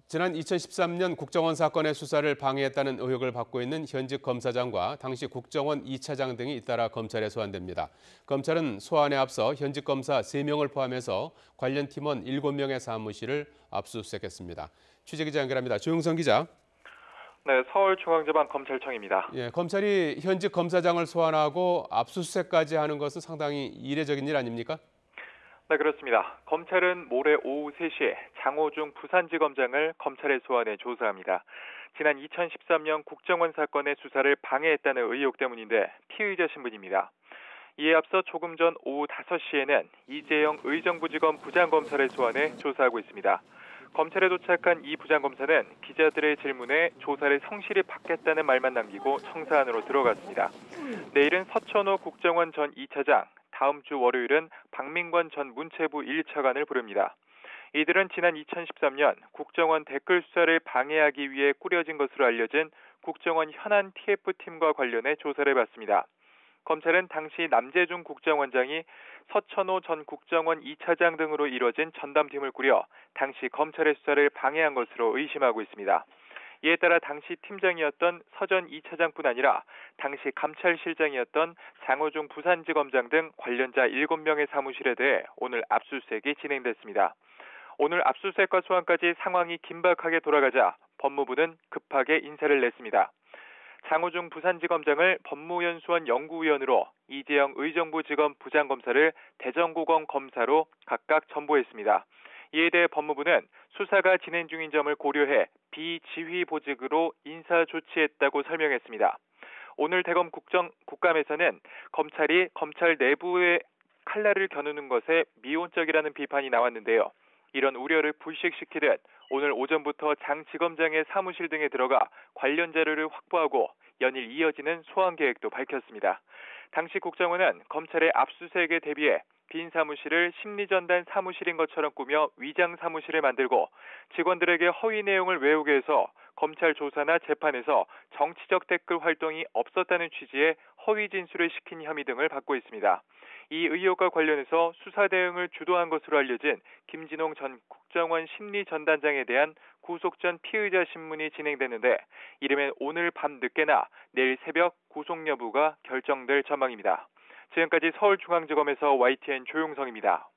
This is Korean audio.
지난 2013년 국정원 사건의 수사를 방해했다는 의혹을 받고 있는 현직 검사장과 당시 국정원 2차장 등이 잇따라 검찰에 소환됩니다. 검찰은 소환에 앞서 현직 검사 3명을 포함해서 관련 팀원 7명의 사무실을 압수수색했습니다. 취재기자 연결합니다. 조용선 기자. 네, 서울중앙지방검찰청입니다. 검찰이 현직 검사장을 소환하고 압수수색까지 하는 것은 상당히 이례적인 일 아닙니까? 네, 그렇습니다. 검찰은 모레 오후 3시에 장호중 부산지검장을 검찰에 소환해 조사합니다. 지난 2013년 국정원 사건의 수사를 방해했다는 의혹 때문인데 피의자 신분입니다. 이에 앞서 조금 전 오후 5시에는 이재영 의정부지검 부장검사를 소환해 조사하고 있습니다. 검찰에 도착한 이 부장검사는 기자들의 질문에 조사를 성실히 받겠다는 말만 남기고 청사 안으로 들어갔습니다. 내일은 서천호 국정원 전 2차장, 다음 주 월요일은 박민관 전 문체부 1차관을 부릅니다. 이들은 지난 2013년 국정원 댓글 수사를 방해하기 위해 꾸려진 것으로 알려진 국정원 현안 TF팀과 관련해 조사를 받습니다. 검찰은 당시 남재중 국정원장이 서천호 전 국정원 2차장 등으로 이뤄진 전담팀을 꾸려 당시 검찰의 수사를 방해한 것으로 의심하고 있습니다. 이에 따라 당시 팀장이었던 서 전 2차장뿐 아니라 당시 감찰실장이었던 장호중 부산지검장 등 관련자 7명의 사무실에 대해 오늘 압수수색이 진행됐습니다. 오늘 압수수색과 소환까지 상황이 긴박하게 돌아가자 법무부는 급하게 인사를 냈습니다. 장호중 부산지검장을 법무연수원 연구위원으로, 이재영 의정부지검 부장검사를 대전고검 검사로 각각 전보했습니다. 이에 대해 법무부는 수사가 진행 중인 점을 고려해 비지휘보직으로 인사 조치했다고 설명했습니다. 오늘 대검 국감에서는 검찰이 검찰 내부의 칼날을 겨누는 것에 미온적이라는 비판이 나왔는데요. 이런 우려를 불식시키듯 오늘 오전부터 장 지검장의 사무실 등에 들어가 관련 자료를 확보하고 연일 이어지는 소환 계획도 밝혔습니다. 당시 국정원은 검찰의 압수수색에 대비해 빈 사무실을 심리전단 사무실인 것처럼 꾸며 위장 사무실을 만들고 직원들에게 허위 내용을 외우게 해서 검찰 조사나 재판에서 정치적 댓글 활동이 없었다는 취지의 허위 진술을 시킨 혐의 등을 받고 있습니다. 이 의혹과 관련해서 수사 대응을 주도한 것으로 알려진 김진홍 전 국정원 심리전단장에 대한 구속 전 피의자 신문이 진행됐는데 이르면 오늘 밤 늦게나 내일 새벽 구속 여부가 결정될 전망입니다. 지금까지 서울중앙지검에서 YTN 조용성입니다.